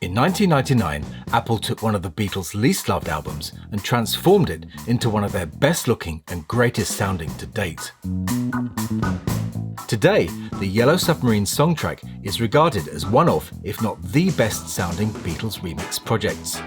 In 1999, Apple took one of the Beatles' least loved albums and transformed it into one of their best looking and greatest sounding to date. Today, the Yellow Submarine Songtrack is regarded as one of, if not the best sounding Beatles remix projects.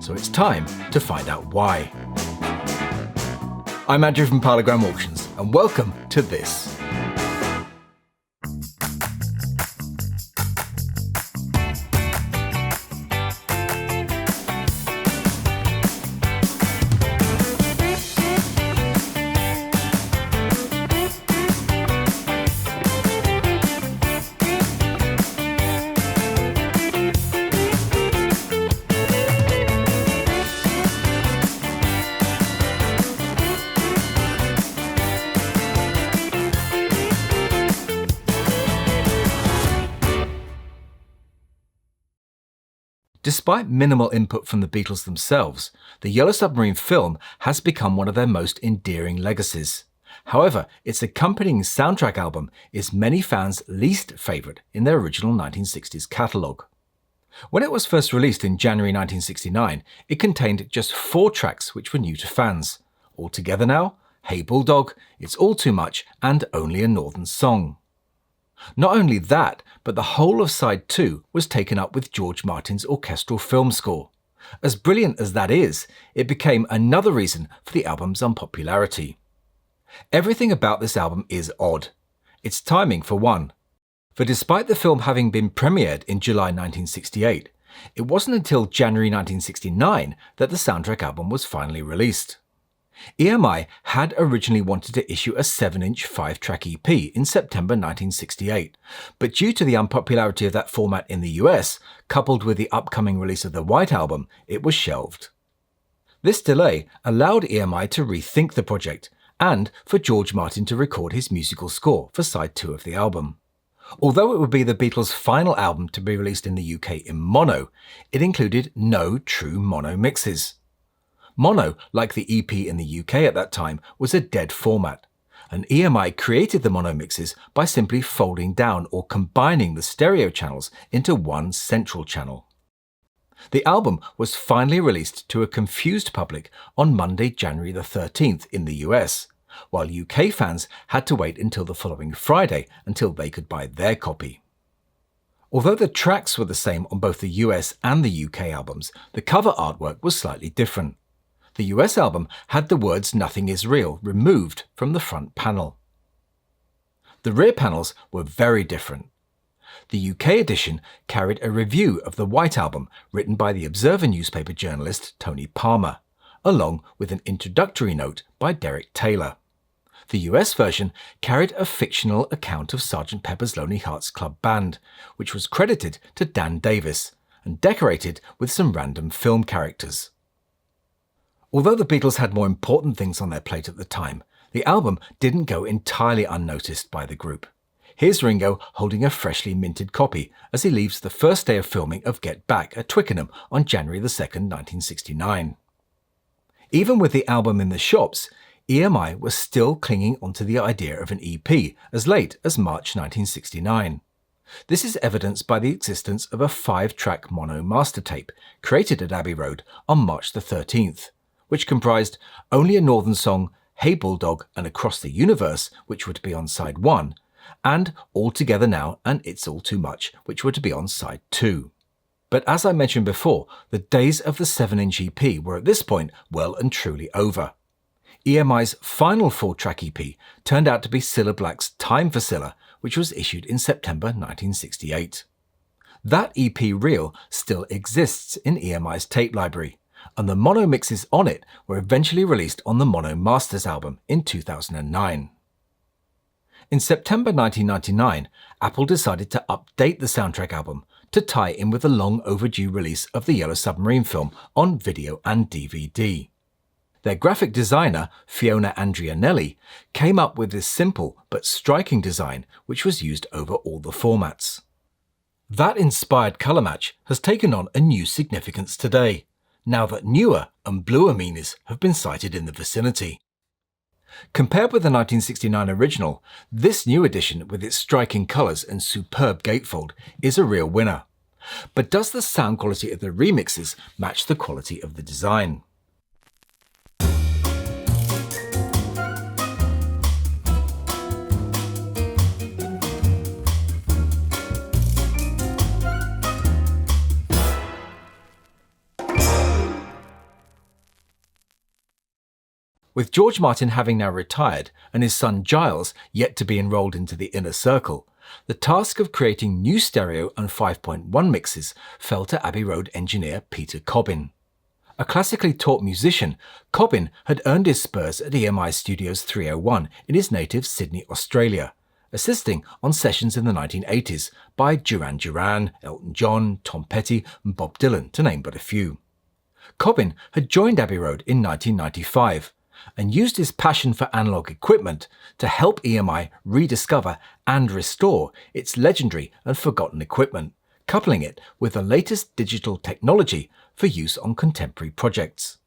So it's time to find out why. I'm Andrew from Parlogram Auctions, and welcome to this. Despite minimal input from the Beatles themselves, the Yellow Submarine film has become one of their most endearing legacies. However, its accompanying soundtrack album is many fans' least favourite in their original 1960s catalogue. When it was first released in January 1969, it contained just 4 tracks which were new to fans: All Together Now, Hey Bulldog, It's All Too Much, and Only a Northern Song. Not only that, but the whole of side 2 was taken up with George Martin's orchestral film score. As brilliant as that is, it became another reason for the album's unpopularity. Everything about this album is odd. Its timing for one. For despite the film having been premiered in July 1968, it wasn't until January 1969 that the soundtrack album was finally released. EMI had originally wanted to issue a 7-inch 5-track EP in September 1968, but due to the unpopularity of that format in the US, coupled with the upcoming release of the White Album, it was shelved. This delay allowed EMI to rethink the project, and for George Martin to record his musical score for side 2 of the album. Although it would be the Beatles' final album to be released in the UK in mono, it included no true mono mixes. Mono, like the EP in the UK at that time, was a dead format, and EMI created the mono mixes by simply folding down or combining the stereo channels into one central channel. The album was finally released to a confused public on Monday, January the 13th in the US, while UK fans had to wait until the following Friday until they could buy their copy. Although the tracks were the same on both the US and the UK albums, the cover artwork was slightly different. The US album had the words "Nothing is Real" removed from the front panel. The rear panels were very different. The UK edition carried a review of the White Album written by the Observer newspaper journalist Tony Palmer, along with an introductory note by Derek Taylor. The US version carried a fictional account of Sgt Pepper's Lonely Hearts Club Band, which was credited to Dan Davis and decorated with some random film characters. Although the Beatles had more important things on their plate at the time, the album didn't go entirely unnoticed by the group. Here's Ringo holding a freshly minted copy as he leaves the first day of filming of Get Back at Twickenham on January 2nd, 1969. Even with the album in the shops, EMI was still clinging onto the idea of an EP as late as March 1969. This is evidenced by the existence of a 5-track mono master tape created at Abbey Road on March the 13th. Which comprised Only a Northern Song, Hey Bulldog and Across the Universe, which were to be on side 1, and All Together Now and It's All Too Much, which were to be on side 2. But as I mentioned before, the days of the 7-inch EP were at this point well and truly over. EMI's final 4-track EP turned out to be Cilla Black's Time for Cilla, which was issued in September 1968. That EP reel still exists in EMI's tape library, and the mono mixes on it were eventually released on the Mono Masters album in 2009. In September 1999, Apple decided to update the soundtrack album to tie in with the long overdue release of the Yellow Submarine film on video and DVD. Their graphic designer, Fiona Andrianelli, came up with this simple but striking design which was used over all the formats. That inspired colour match has taken on a new significance today, now that newer and bluer meanies have been sighted in the vicinity. Compared with the 1969 original, this new edition with its striking colours and superb gatefold is a real winner. But does the sound quality of the remixes match the quality of the design? With George Martin having now retired and his son Giles yet to be enrolled into the inner circle, the task of creating new stereo and 5.1 mixes fell to Abbey Road engineer Peter Cobbin. A classically taught musician, Cobbin had earned his spurs at EMI Studios 301 in his native Sydney, Australia, assisting on sessions in the 1980s by Duran Duran, Elton John, Tom Petty and Bob Dylan, to name but a few. Cobbin had joined Abbey Road in 1995 and used his passion for analogue equipment to help EMI rediscover and restore its legendary and forgotten equipment, coupling it with the latest digital technology for use on contemporary projects.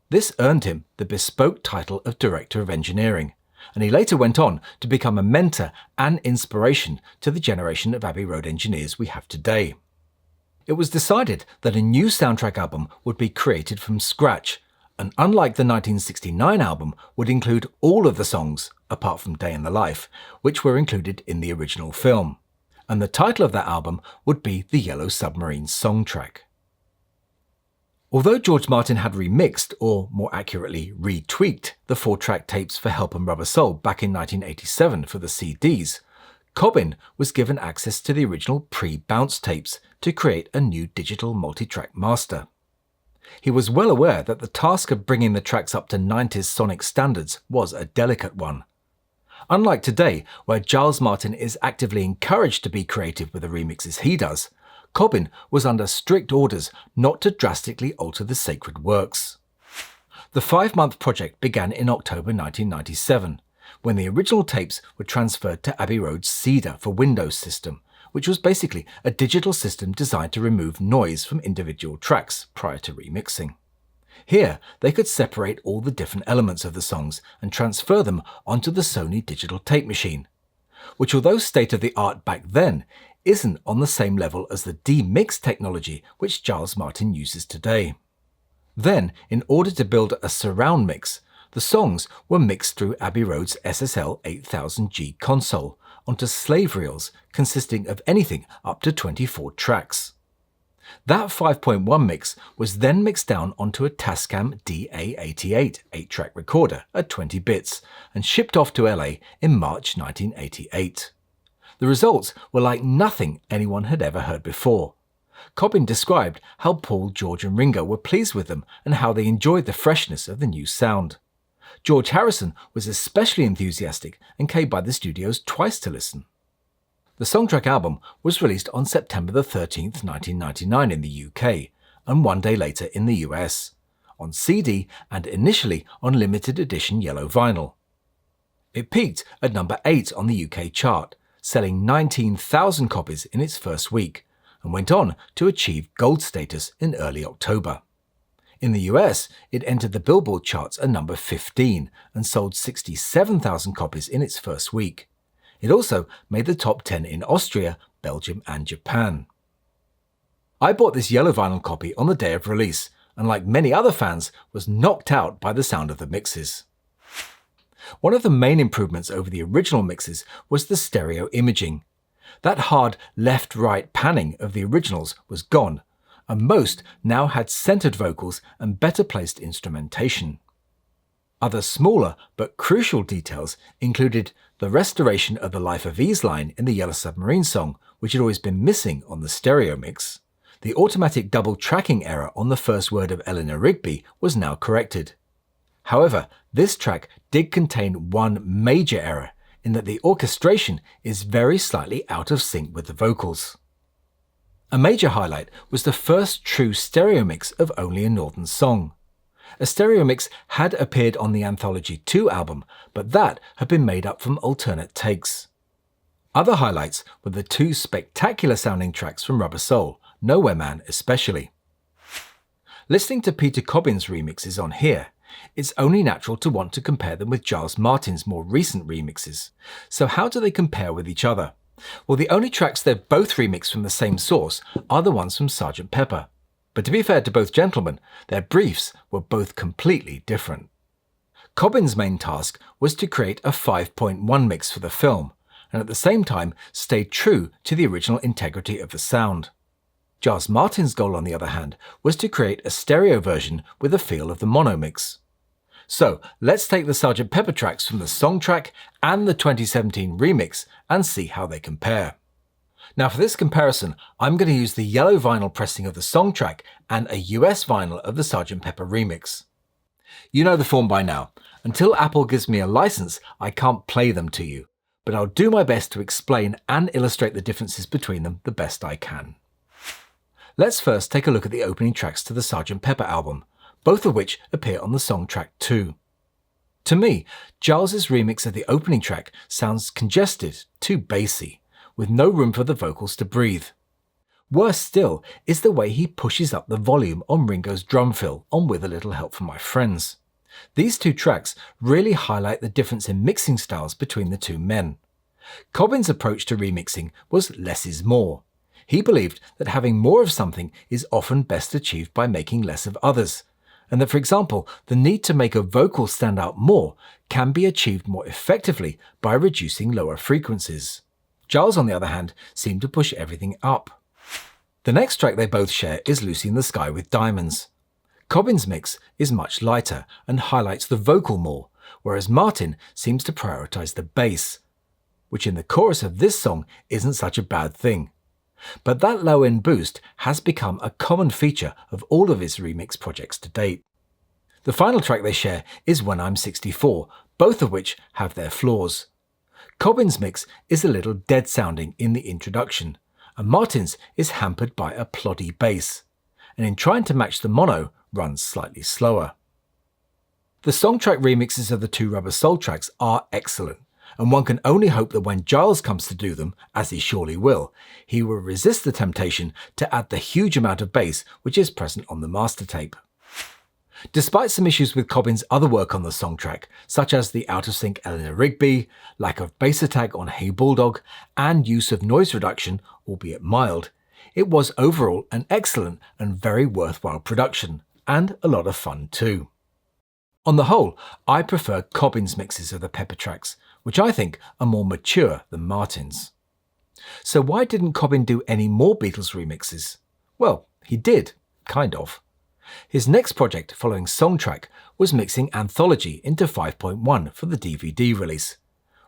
This earned him the bespoke title of Director of Engineering, and he later went on to become a mentor and inspiration to the generation of Abbey Road engineers we have today. It was decided that a new soundtrack album would be created from scratch, and unlike the 1969 album, would include all of the songs, apart from Day in the Life, which were included in the original film. And the title of that album would be the Yellow Submarine Songtrack. Although George Martin had remixed, or more accurately retweaked, the 4-track tapes for Help and Rubber Soul back in 1987 for the CDs, Cobbin was given access to the original pre-bounce tapes to create a new digital multi-track master. He was well aware that the task of bringing the tracks up to 90s sonic standards was a delicate one. Unlike today, where Giles Martin is actively encouraged to be creative with the remixes he does, Cobbin was under strict orders not to drastically alter the sacred works. The 5-month project began in October 1997, when the original tapes were transferred to Abbey Road's Cedar for Windows system, which was basically a digital system designed to remove noise from individual tracks prior to remixing. Here, they could separate all the different elements of the songs and transfer them onto the Sony digital tape machine, which, although state-of-the-art back then, isn't on the same level as the D-Mix technology which Giles Martin uses today. Then, in order to build a surround mix, the songs were mixed through Abbey Road's SSL 8000G console onto slave reels consisting of anything up to 24 tracks. That 5.1 mix was then mixed down onto a Tascam DA88 8-track recorder at 20 bits and shipped off to LA in March 1988. The results were like nothing anyone had ever heard before. Cobbin described how Paul, George and Ringo were pleased with them and how they enjoyed the freshness of the new sound. George Harrison was especially enthusiastic and came by the studios twice to listen. The Songtrack album was released on September 13, 1999 in the UK, and one day later in the US, on CD and initially on limited edition yellow vinyl. It peaked at number 8 on the UK chart, selling 19,000 copies in its first week, and went on to achieve gold status in early October. In the US, it entered the Billboard charts at number 15 and sold 67,000 copies in its first week. It also made the top 10 in Austria, Belgium and Japan. I bought this yellow vinyl copy on the day of release and, like many other fans, was knocked out by the sound of the mixes. One of the main improvements over the original mixes was the stereo imaging. That hard left-right panning of the originals was gone, and most now had centered vocals and better placed instrumentation. Other smaller but crucial details included the restoration of the Life of Ease line in the Yellow Submarine song, which had always been missing on the stereo mix. The automatic double tracking error on the first word of Eleanor Rigby was now corrected. However, this track did contain one major error, in that the orchestration is very slightly out of sync with the vocals. A major highlight was the first true stereo mix of Only a Northern Song. A stereo mix had appeared on the Anthology 2 album, but that had been made up from alternate takes. Other highlights were the 2 spectacular sounding tracks from Rubber Soul, Nowhere Man especially. Listening to Peter Cobbin's remixes on here, it's only natural to want to compare them with Giles Martin's more recent remixes. So how do they compare with each other? Well, the only tracks they've both remixed from the same source are the ones from Sgt Pepper. But to be fair to both gentlemen, their briefs were both completely different. Cobbin's main task was to create a 5.1 mix for the film, and at the same time stayed true to the original integrity of the sound. Giles Martin's goal, on the other hand, was to create a stereo version with the feel of the mono mix. So let's take the Sgt Pepper tracks from the Songtrack and the 2017 remix and see how they compare. Now for this comparison, I'm going to use the yellow vinyl pressing of the Songtrack and a US vinyl of the Sgt Pepper remix. You know the form by now. Until Apple gives me a license, I can't play them to you, but I'll do my best to explain and illustrate the differences between them the best I can. Let's first take a look at the opening tracks to the Sgt Pepper album, both of which appear on the Songtrack too. To me, Giles's remix of the opening track sounds congested, too bassy, with no room for the vocals to breathe. Worse still is the way he pushes up the volume on Ringo's drum fill on With a Little Help from My Friends. These two tracks really highlight the difference in mixing styles between the two men. Cobbin's approach to remixing was less is more. He believed that having more of something is often best achieved by making less of others, and that, for example, the need to make a vocal stand out more can be achieved more effectively by reducing lower frequencies. Giles, on the other hand, seemed to push everything up. The next track they both share is Lucy in the Sky with Diamonds. Cobbin's mix is much lighter and highlights the vocal more, whereas Martin seems to prioritise the bass, which in the chorus of this song isn't such a bad thing. But that low-end boost has become a common feature of all of his remix projects to date. The final track they share is When I'm 64, both of which have their flaws. Cobbin's mix is a little dead-sounding in the introduction, and Martin's is hampered by a ploddy bass, and in trying to match the mono, runs slightly slower. The Songtrack remixes of the two Rubber Soul tracks are excellent, and one can only hope that when Giles comes to do them, as he surely will, he will resist the temptation to add the huge amount of bass which is present on the master tape. Despite some issues with Cobbin's other work on the Songtrack, such as the out-of-sync Eleanor Rigby, lack of bass attack on Hey Bulldog, and use of noise reduction, albeit mild, it was overall an excellent and very worthwhile production, and a lot of fun too. On the whole, I prefer Cobbin's mixes of the Pepper tracks, which I think are more mature than Martin's. So why didn't Cobbin do any more Beatles remixes? Well, he did, kind of. His next project following Songtrack was mixing Anthology into 5.1 for the DVD release,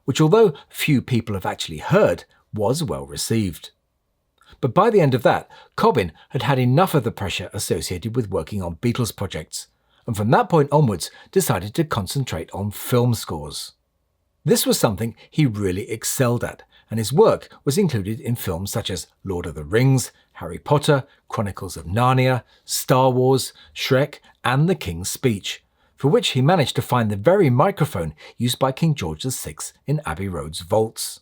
which although few people have actually heard, was well received. But by the end of that, Cobbin had had enough of the pressure associated with working on Beatles projects, and from that point onwards decided to concentrate on film scores. This was something he really excelled at, and his work was included in films such as Lord of the Rings, Harry Potter, Chronicles of Narnia, Star Wars, Shrek, and The King's Speech, for which he managed to find the very microphone used by King George VI in Abbey Road's vaults.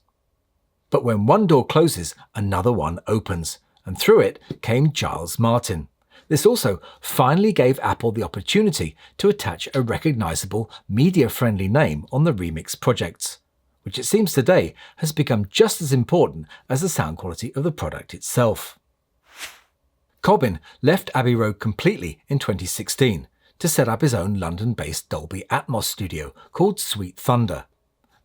But when one door closes, another one opens, and through it came Giles Martin. This also finally gave Apple the opportunity to attach a recognisable, media-friendly name on the remix projects, which it seems today has become just as important as the sound quality of the product itself. Cobbin left Abbey Road completely in 2016 to set up his own London-based Dolby Atmos studio called Sweet Thunder.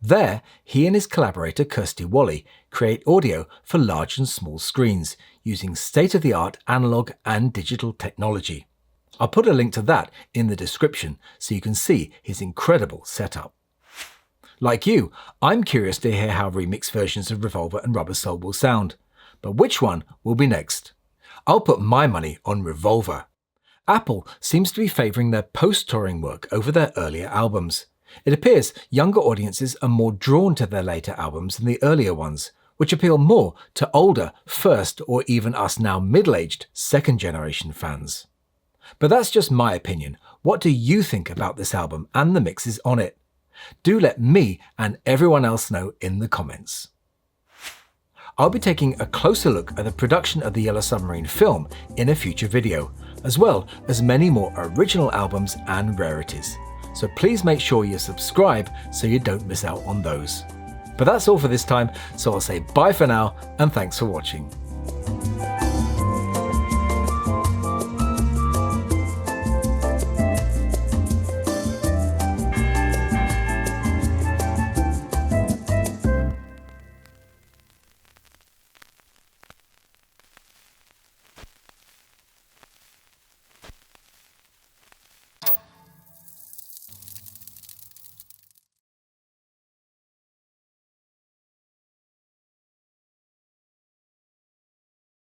There, he and his collaborator Kirsty Wally create audio for large and small screens using state-of-the-art analog and digital technology. I'll put a link to that in the description so you can see his incredible setup. Like you, I'm curious to hear how remix versions of Revolver and Rubber Soul will sound, but which one will be next? I'll put my money on Revolver. Apple seems to be favouring their post-touring work over their earlier albums. It appears younger audiences are more drawn to their later albums than the earlier ones, which appeal more to older, first or even us now middle-aged, second-generation fans. But that's just my opinion. What do you think about this album and the mixes on it? Do let me and everyone else know in the comments. I'll be taking a closer look at the production of the Yellow Submarine film in a future video, as well as many more original albums and rarities. So please make sure you subscribe so you don't miss out on those. But that's all for this time, so I'll say bye for now and thanks for watching.